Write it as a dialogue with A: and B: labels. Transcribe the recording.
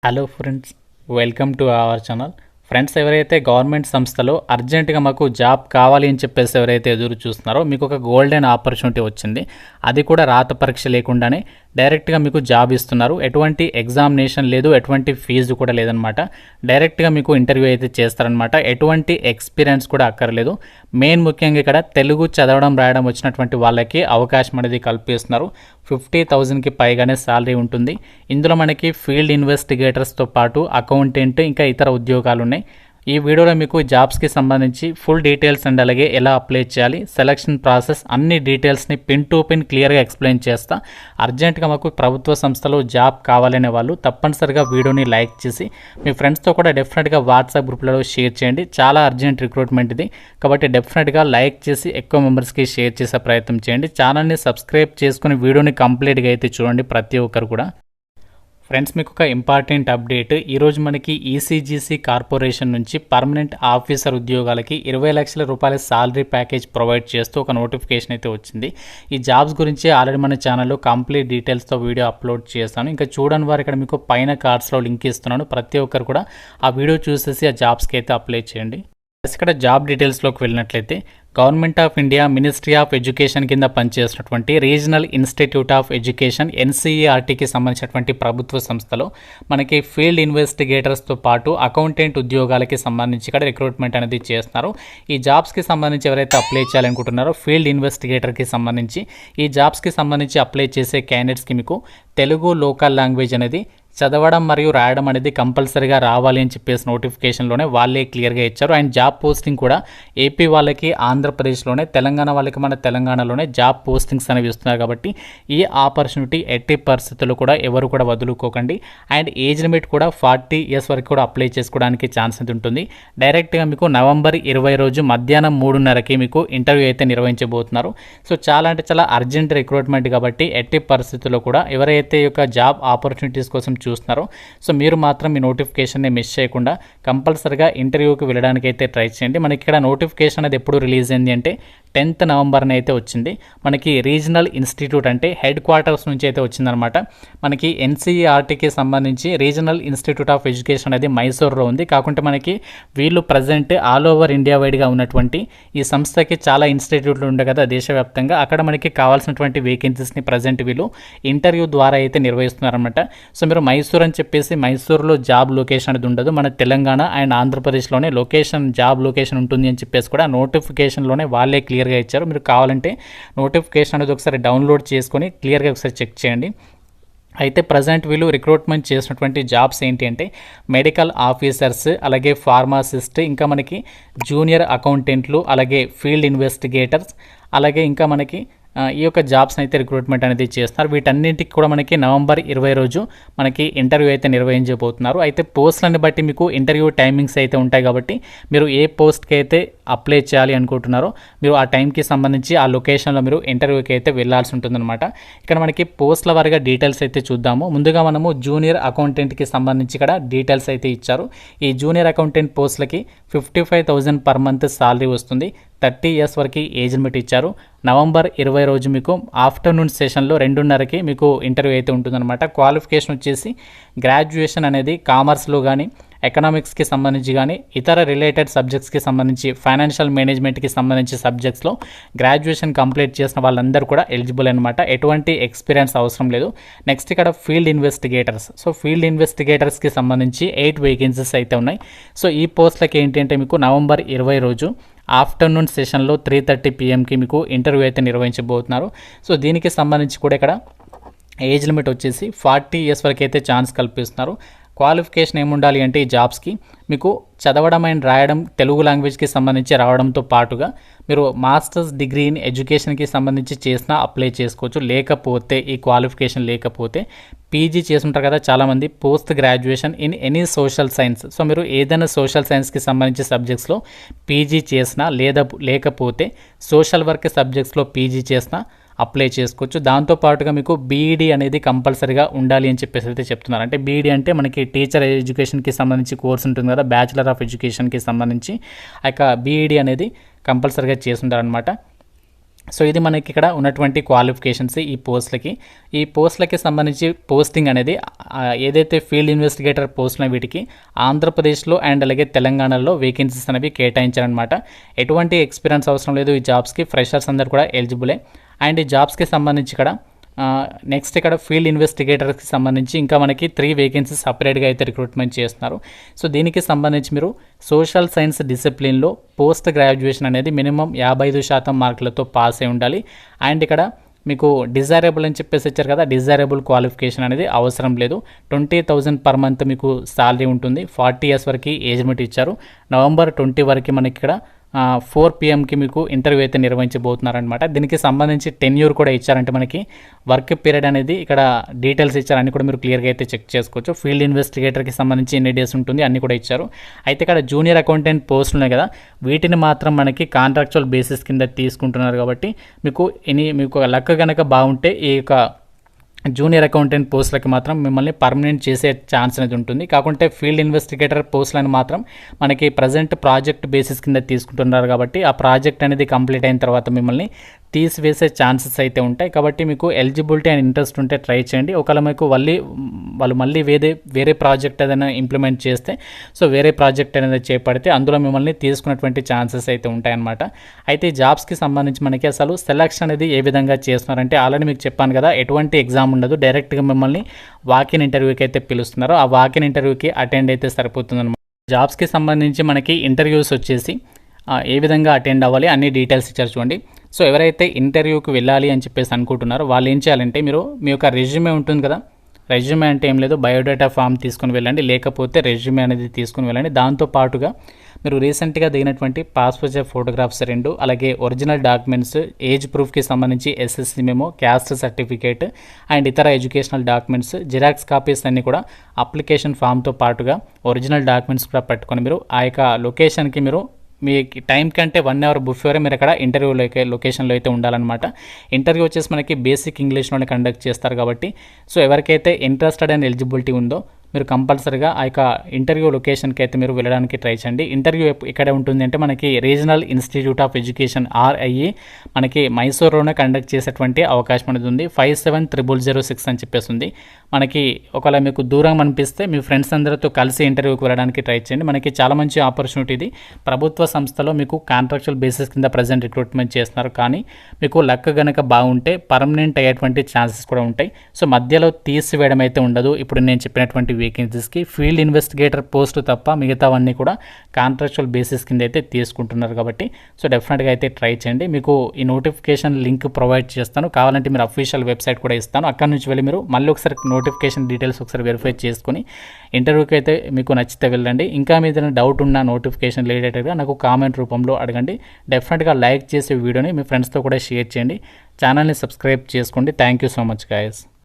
A: Hello friends, welcome to our channel. Friends, ఎవరైతే government సంస్థలో అర్జెంటుగా మాకు జాబ్ కావాలి అని చెప్పేసి ఎవరైతే ఎదురు చూస్తున్నారో మీకు ఒక గోల్డెన్ ఆపర్చునిటీ వచ్చింది. అది కూడా రాత పరీక్ష లేకుండానే డైరెక్ట్గా మీకు జాబ్ ఇస్తున్నారు. ఎటువంటి ఎగ్జామినేషన్ లేదు, ఎటువంటి ఫీజు కూడా లేదనమాట. డైరెక్ట్గా మీకు ఇంటర్వ్యూ అయితే చేస్తారనమాట. ఎటువంటి ఎక్స్పీరియన్స్ కూడా అక్కర్లేదు. మెయిన్ ముఖ్యంగా ఇక్కడ తెలుగు చదవడం రాయడం వచ్చినటువంటి వాళ్ళకి అవకాశం అనేది కల్పిస్తున్నారు. 50,000కి పైగానే శాలరీ ఉంటుంది. ఇందులో మనకి ఫీల్డ్ ఇన్వెస్టిగేటర్స్తో పాటు అకౌంటెంట్ ఇంకా ఇతర ఉద్యోగాలు ఉన్నాయి. ఈ వీడియోలో మీకు జాబ్స్కి సంబంధించి ఫుల్ డీటెయిల్స్ అండ్ అలాగే ఎలా అప్లై చేయాలి, సెలక్షన్ ప్రాసెస్ అన్ని డీటెయిల్స్ని పిన్ టు పిన్ క్లియర్గా ఎక్స్ప్లెయిన్ చేస్తా. అర్జెంటుగా మాకు ప్రభుత్వ సంస్థలో జాబ్ కావాలనే వాళ్ళు తప్పనిసరిగా వీడియోని లైక్ చేసి మీ ఫ్రెండ్స్తో కూడా డెఫినెట్గా వాట్సాప్ గ్రూప్లలో షేర్ చేయండి. చాలా అర్జెంట్ రిక్రూట్మెంట్ ఇది కాబట్టి డెఫినెట్గా లైక్ చేసి ఎక్కువ మెంబర్స్కి షేర్ చేసే ప్రయత్నం చేయండి. ఛానల్ని సబ్స్క్రైబ్ చేసుకుని వీడియోని కంప్లీట్గా అయితే చూడండి ప్రతి ఒక్కరు కూడా. ఫ్రెండ్స్, మీకు ఒక ఇంపార్టెంట్ అప్డేట్. ఈరోజు మనకి ఈసీజీసీ కార్పొరేషన్ నుంచి పర్మనెంట్ ఆఫీసర్ ఉద్యోగాలకి 20 లక్షల రూపాయల శాలరీ ప్యాకేజ్ ప్రొవైడ్ చేస్తూ ఒక నోటిఫికేషన్ అయితే వచ్చింది. ఈ జాబ్స్ గురించి ఆల్రెడీ మన ఛానల్లో కంప్లీట్ డీటెయిల్స్తో వీడియో అప్లోడ్ చేస్తాను. ఇంకా చూడని వారు ఇక్కడ మీకు పైన కార్డ్స్లో లింక్ ఇస్తున్నాను. ప్రతి ఒక్కరు కూడా ఆ వీడియో చూసేసి ఆ జాబ్స్కి అయితే అప్లై చేయండి. ఇక్కడ జాబ్ డీటెయిల్స్లోకి వెళ్ళినట్లయితే government of India ministry of education కింద పనిచేస్తున్నటువంటి రీజనల్ ఇన్స్టిట్యూట్ ఆఫ్ ఎడ్యుకేషన్ ఎన్సీఈఆర్టీకి సంబంధించినటువంటి ప్రభుత్వ సంస్థలో మనకి ఫీల్డ్ ఇన్వెస్టిగేటర్స్తో పాటు అకౌంటెంట్ ఉద్యోగాలకి సంబంధించి ఇక్కడ రిక్రూట్మెంట్ అనేది చేస్తున్నారు. ఈ జాబ్స్కి సంబంధించి ఎవరైతే అప్లై చేయాలనుకుంటున్నారో ఫీల్డ్ ఇన్వెస్టిగేటర్కి సంబంధించి ఈ జాబ్స్కి సంబంధించి అప్లై చేసే క్యాండిడేట్స్కి మీకు తెలుగు లోకల్ లాంగ్వేజ్ అనేది చదవడం మరియు రాయడం అనేది కంపల్సరీగా రావాలి అని చెప్పేసి నోటిఫికేషన్లోనే వాళ్ళే క్లియర్గా ఇచ్చారు. అండ్ జాబ్ పోస్టింగ్ కూడా ఏపీ వాళ్ళకి ఆంధ్రప్రదేశ్లోనే, తెలంగాణ వాళ్ళకి మన తెలంగాణలోనే జాబ్ పోస్టింగ్స్ అనేవి ఇస్తున్నారు. కాబట్టి ఈ ఆపర్చునిటీ ఎట్టి పరిస్థితుల్లో కూడా ఎవరు కూడా వదులుకోకండి. అండ్ ఏజ్ లిమిట్ కూడా 40 years వరకు కూడా అప్లై చేసుకోవడానికి ఛాన్స్ అయితే ఉంటుంది. డైరెక్ట్గా మీకు నవంబర్ 20 రోజు మధ్యాహ్నం 3:30కి మీకు ఇంటర్వ్యూ అయితే నిర్వహించబోతున్నారు. సో చాలా అంటే చాలా అర్జెంట్ రిక్రూట్మెంట్ కాబట్టి ఎట్టి పరిస్థితుల్లో కూడా ఎవరైతే ఈ యొక్క జాబ్ ఆపర్చునిటీస్ కోసం చూస్తున్నారో సో మీరు మాత్రం ఈ నోటిఫికేషన్ని మిస్ చేయకుండా కంపల్సరిగా ఇంటర్వ్యూకి వెళ్ళడానికి అయితే ట్రై చేయండి. మనకి ఇక్కడ నోటిఫికేషన్ అనేది ఎప్పుడు రిలీజ్ అయింది అంటే 10th నవంబర్ని అయితే వచ్చింది. మనకి రీజనల్ ఇన్స్టిట్యూట్ అంటే హెడ్ క్వార్టర్స్ నుంచి అయితే వచ్చిందనమాట. మనకి ఎన్సీఈఆర్టీకి సంబంధించి రీజనల్ ఇన్స్టిట్యూట్ ఆఫ్ ఎడ్యుకేషన్ అనేది మైసూర్లో ఉంది. కాకుంటే మనకి వీళ్ళు ప్రజెంట్ ఆల్ ఓవర్ ఇండియా వైడ్గా ఉన్నటువంటి ఈ సంస్థకి చాలా ఇన్స్టిట్యూట్లు ఉండే కదా దేశవ్యాప్తంగా, అక్కడ మనకి కావాల్సినటువంటి వేకెన్సీస్ని ప్రజెంట్ వీళ్ళు ఇంటర్వ్యూ ద్వారా అయితే నిర్వహిస్తున్నారనమాట. సో మీరు మైసూర్ అని చెప్పేసి మైసూర్లో జాబ్ లొకేషన్ అనేది ఉండదు, మన తెలంగాణ అండ్ ఆంధ్రప్రదేశ్లోనే జాబ్ లొకేషన్ ఉంటుంది అని చెప్పేసి కూడా నోటిఫికేషన్లోనే వాళ్ళే క్లియర్గా ఇచ్చారు. మీరు కావాలంటే నోటిఫికేషన్ అనేది ఒకసారి డౌన్లోడ్ చేసుకొని క్లియర్గా ఒకసారి చెక్ చేయండి. అయితే ప్రజెంట్ వీళ్ళు రిక్రూట్మెంట్ చేసినటువంటి జాబ్స్ ఏంటి అంటే మెడికల్ ఆఫీసర్స్, అలాగే ఫార్మాసిస్ట్, ఇంకా మనకి జూనియర్ అకౌంటెంట్లు, అలాగే ఫీల్డ్ ఇన్వెస్టిగేటర్స్, అలాగే ఇంకా మనకి ఈ యొక్క జాబ్స్ అయితే రిక్రూట్మెంట్ అనేది చేస్తున్నారు. వీటన్నింటికి కూడా మనకి నవంబర్ 20 రోజు మనకి ఇంటర్వ్యూ అయితే నిర్వహించబోతున్నారు. అయితే పోస్టులను బట్టి మీకు ఇంటర్వ్యూ టైమింగ్స్ అయితే ఉంటాయి కాబట్టి మీరు ఏ పోస్ట్కి అయితే అప్లై చేయాలి అనుకుంటున్నారో మీరు ఆ టైంకి సంబంధించి ఆ లొకేషన్లో మీరు ఇంటర్వ్యూకి అయితే వెళ్ళాల్సి ఉంటుందన్నమాట. ఇక్కడ మనకి పోస్టుల వారిగా డీటెయిల్స్ అయితే చూద్దాము. ముందుగా మనము జూనియర్ అకౌంటెంట్కి సంబంధించి ఇక్కడ డీటెయిల్స్ అయితే ఇచ్చారు. ఈ జూనియర్ అకౌంటెంట్ పోస్టులకి 55,000 per month శాలరీ వస్తుంది. 30 years వరకు ఏజ్ లిమిట్ ఇచ్చారు. నవంబర్ 20 రోజు మీకు ఆఫ్టర్నూన్ సెషన్లో 2:30కి మీకు ఇంటర్వ్యూ అయితే ఉంటుందన్నమాట. క్వాలిఫికేషన్ వచ్చేసి గ్రాడ్యుయేషన్ అనేది కామర్స్లో కానీ, ఎకనామిక్స్కి సంబంధించి కానీ, ఇతర రిలేటెడ్ సబ్జెక్ట్స్కి సంబంధించి, ఫైనాన్షియల్ మేనేజ్మెంట్కి సంబంధించి సబ్జెక్ట్స్లో గ్రాడ్యుయేషన్ కంప్లీట్ చేసిన వాళ్ళందరూ కూడా ఎలిజిబుల్ అనమాట. ఎటువంటి ఎక్స్పీరియన్స్ అవసరం లేదు. నెక్స్ట్ ఇక్కడ ఫీల్డ్ ఇన్వెస్టిగేటర్స్. సో ఫీల్డ్ ఇన్వెస్టిగేటర్స్కి సంబంధించి 8 వేకెన్సీస్ అయితే ఉన్నాయి. సో ఈ పోస్టులకి ఏంటి అంటే మీకు నవంబర్ 20 రోజు ఆఫ్టర్నూన్ సెషన్లో 3:30 PM మీకు ఇంటర్వ్యూ అయితే నిర్వహించబోతున్నారు. సో దీనికి సంబంధించి కూడా ఇక్కడ ఏజ్ లిమిట్ వచ్చేసి 40 years వరకు అయితే ఛాన్స్ కల్పిస్తున్నారు. క్వాలిఫికేషన్ ఏముండాలి అంటే ఈ జాబ్స్కి మీకు చదవడం అండ్ రాయడం తెలుగు లాంగ్వేజ్కి సంబంధించి రావడంతో పాటుగా మీరు మాస్టర్స్ డిగ్రీ ఇన్ ఎడ్యుకేషన్కి సంబంధించి చేసినా అప్లై చేసుకోవచ్చు. లేకపోతే ఈ క్వాలిఫికేషన్ లేకపోతే పీజీ చేస్తుంటారు కదా చాలామంది, post graduation in any social science. So మీరు ఏదైనా సోషల్ సైన్స్కి సంబంధించి సబ్జెక్ట్స్లో పీజీ చేసినా లేకపోతే సోషల్ వర్క్ సబ్జెక్ట్స్లో పీజీ చేసినా అప్లై చేసుకోవచ్చు. దాంతోపాటుగా మీకు బీఈడీ అనేది కంపల్సరీగా ఉండాలి అని చెప్పేసి అయితే చెప్తున్నారు. అంటే బీఈడీ అంటే మనకి టీచర్ ఎడ్యుకేషన్కి సంబంధించి కోర్స్ ఉంటుంది కదా, బ్యాచిలర్ ఆఫ్ ఎడ్యుకేషన్కి సంబంధించి ఆ యొక్క బీఈడీ అనేది కంపల్సరీగా చేస్తుంటారనమాట. సో ఇది మనకి ఇక్కడ ఉన్నటువంటి క్వాలిఫికేషన్స్ ఈ పోస్టులకి సంబంధించి పోస్టింగ్ అనేది ఏదైతే ఫీల్డ్ ఇన్వెస్టిగేటర్ పోస్టులు వీటికి ఆంధ్రప్రదేశ్లో అండ్ అలాగే తెలంగాణలో వేకెన్సీస్ అనేవి కేటాయించారనమాట. ఎటువంటి ఎక్స్పీరియన్స్ అవసరం లేదు ఈ జాబ్స్కి, ఫ్రెషర్స్ అందరు కూడా ఎలిజిబులే. అండ్ ఈ జాబ్స్కి సంబంధించి ఇక్కడ నెక్స్ట్ ఇక్కడ ఫీల్డ్ ఇన్వెస్టిగేటర్కి సంబంధించి ఇంకా మనకి 3 వేకెన్సీస్ సపరేట్గా అయితే రిక్రూట్మెంట్ చేస్తున్నారు. సో దీనికి సంబంధించి మీరు సోషల్ సైన్స్ డిసిప్లిన్లో పోస్ట్ గ్రాడ్యుయేషన్ అనేది మినిమం 55% మార్కులతో పాస్ అయి ఉండాలి. అండ్ ఇక్కడ మీకు డిజైరబుల్ అని చెప్పేసి ఇచ్చారు కదా, డిజైరబుల్ క్వాలిఫికేషన్ అనేది అవసరం లేదు. 20,000 పర్ మంత్ మీకు శాలరీ ఉంటుంది. 40 years వరకు ఏజ్ లిమిట్ ఇచ్చారు. November 20 వరకు మనకి ఇక్కడ 4 PMకి మీకు ఇంటర్వ్యూ అయితే నిర్వహించబోతున్నారనమాట. దీనికి సంబంధించి టెన్యూర్ కూడా ఇచ్చారంటే మనకి వర్క్ పీరియడ్ అనేది ఇక్కడ డీటెయిల్స్ ఇచ్చారు, అన్ని కూడా మీరు క్లియర్గా అయితే చెక్ చేసుకోవచ్చు. ఫీల్డ్ ఇన్వెస్టిగేటర్కి సంబంధించి ఎన్ని డేస్ ఉంటుంది అన్ని కూడా ఇచ్చారు. అయితే ఇక్కడ జూనియర్ అకౌంటెంట్ పోస్టులు ఉన్నాయి కదా, వీటిని మాత్రం మనకి కాంట్రాక్చువల్ బేసిస్ కింద తీసుకుంటున్నారు. కాబట్టి మీకు లక్ కనుక బాగుంటే ఈ యొక్క జూనియర్ అకౌంటెంట్ పోస్టులకి మాత్రం మిమ్మల్ని పర్మనెంట్ చేసే ఛాన్స్ అనేది ఉంటుంది. కాకుంటే ఫీల్డ్ ఇన్వెస్టిగేటర్ పోస్టులను మాత్రం మనకి ప్రజెంట్ ప్రాజెక్ట్ బేసిస్ కింద తీసుకుంటున్నారు. కాబట్టి ఆ ప్రాజెక్ట్ అనేది కంప్లీట్ అయిన తర్వాత మిమ్మల్ని తీసివేసే ఛాన్సెస్ అయితే ఉంటాయి. కాబట్టి మీకు ఎలిజిబిలిటీ అండ్ ఇంట్రెస్ట్ ఉంటే ట్రై చేయండి. ఒకవేళ మీకు వాళ్ళు మళ్ళీ వేరే ప్రాజెక్ట్ ఏదైనా ఇంప్లిమెంట్ చేస్తే, సో వేరే ప్రాజెక్ట్ అనేది చేపడితే అందులో మిమ్మల్ని తీసుకున్నటువంటి ఛాన్సెస్ అయితే ఉంటాయన్నమాట. అయితే ఈ జాబ్స్కి సంబంధించి మనకి అసలు సెలక్షన్ అనేది ఏ విధంగా చేస్తున్నారంటే, ఆల్రెడీ మీకు చెప్పాను కదా, ఎటువంటి ఎగ్జామ్ ఉండదు, డైరెక్ట్గా మిమ్మల్ని వాకిన్ ఇంటర్వ్యూకి అయితే పిలుస్తున్నారు. ఆ వాకిన్ ఇంటర్వ్యూకి అటెండ్ అయితే సరిపోతుందన్నమాట. జాబ్స్కి సంబంధించి మనకి ఇంటర్వ్యూస్ వచ్చేసి ఏ విధంగా అటెండ్ అవ్వాలి అన్ని డీటెయిల్స్ ఇచ్చారు చూడండి. సో ఎవరైతే ఇంటర్వ్యూకి వెళ్ళాలి అని చెప్పేసి అనుకుంటున్నారో వాళ్ళు ఏం చేయాలంటే, మీ యొక్క రెజ్యూమే ఉంటుంది కదా, రెజ్యూమే అంటే ఏం లేదు, బయోడేటా ఫామ్ తీసుకుని వెళ్ళండి, లేకపోతే రెజ్యూమే అనేది తీసుకుని వెళ్ళండి. దాంతోపాటుగా మీరు రీసెంట్గా దిగినటువంటి పాస్పోర్ట్ సైజ్ ఫోటోగ్రాఫ్స్ 2, అలాగే ఒరిజినల్ డాక్యుమెంట్స్, ఏజ్ ప్రూఫ్కి సంబంధించి SSC memo, caste certificate and ఇతర ఎడ్యుకేషనల్ డాక్యుమెంట్స్, జిరాక్స్ కాపీస్ అన్నీ కూడా అప్లికేషన్ ఫామ్తో పాటుగా ఒరిజినల్ డాక్యుమెంట్స్ కూడా పెట్టుకొని మీరు ఆ యొక్క లొకేషన్కి మీ టైం కంటే 1 hour బిఫోరే మీరు అక్కడ లొకేషన్లో అయితే ఉండాలన్నమాట. ఇంటర్వ్యూ వచ్చేసి మనకి బేసిక్ ఇంగ్లీష్లోనే కండక్ట్ చేస్తారు. కాబట్టి సో ఎవరికైతే ఇంట్రెస్టెడ్ అండ్ ఎలిజిబిలిటీ ఉందో మీరు కంపల్సరీగా ఆ యొక్క ఇంటర్వ్యూ లొకేషన్కి అయితే మీరు వెళ్ళడానికి ట్రై చేయండి. ఇంటర్వ్యూ ఎక్కడ ఉంటుంది అంటే మనకి regional institute of education RIE మనకి మైసూరులోనే కండక్ట్ చేసేటువంటి అవకాశం అనేది ఉంది. 570006 అని చెప్పేసి ఉంది. మనకి ఒకవేళ మీకు దూరం అనిపిస్తే మీ ఫ్రెండ్స్ అందరితో కలిసి ఇంటర్వ్యూకి వెళ్ళడానికి ట్రై చేయండి. మనకి చాలా మంచి ఆపర్చునిటీ ఇది. ప్రభుత్వ సంస్థలో మీకు కాంట్రాక్చువల్ బేసిస్ కింద ప్రజెంట్ రిక్రూట్మెంట్ చేస్తున్నారు. కానీ మీకు లక్ గనక బాగుంటే పర్మనెంట్ అయ్యేటువంటి ఛాన్సెస్ కూడా ఉంటాయి. సో మధ్యలో తీసివేయడం అయితే ఉండదు. ఇప్పుడు నేను చెప్పినటువంటి వేకెన్సీస్కి ఫీల్డ్ ఇన్వెస్టిగేటర్ పోస్ట్ తప్ప మిగతావన్నీ కూడా కాంట్రాక్చువల్ బేసిస్ కింద అయితే తీసుకుంటున్నారు. కాబట్టి సో డెఫినెట్గా అయితే ట్రై చేయండి. మీకు ఈ నోటిఫికేషన్ లింక్ ప్రొవైడ్ చేస్తాను, కావాలంటే మీరు అఫీషియల్ వెబ్సైట్ కూడా ఇస్తాను. అక్కడ నుంచి వెళ్ళి మీరు మళ్ళీ ఒకసారి నోటిఫికేషన్ డీటెయిల్స్ ఒకసారి వెరిఫై చేసుకుని ఇంటర్వ్యూకి అయితే మీకు నచ్చితే వెళ్ళండి. ఇంకా మీద డౌట్ ఉన్న నోటిఫికేషన్ రిలేటెడ్గా నాకు కామెంట్ రూపంలో అడగండి. డెఫినెట్గా లైక్ చేసే వీడియోని మీ ఫ్రెండ్స్తో కూడా షేర్ చేయండి. ఛానల్ని సబ్స్క్రైబ్ చేసుకోండి. Thank you so much guys.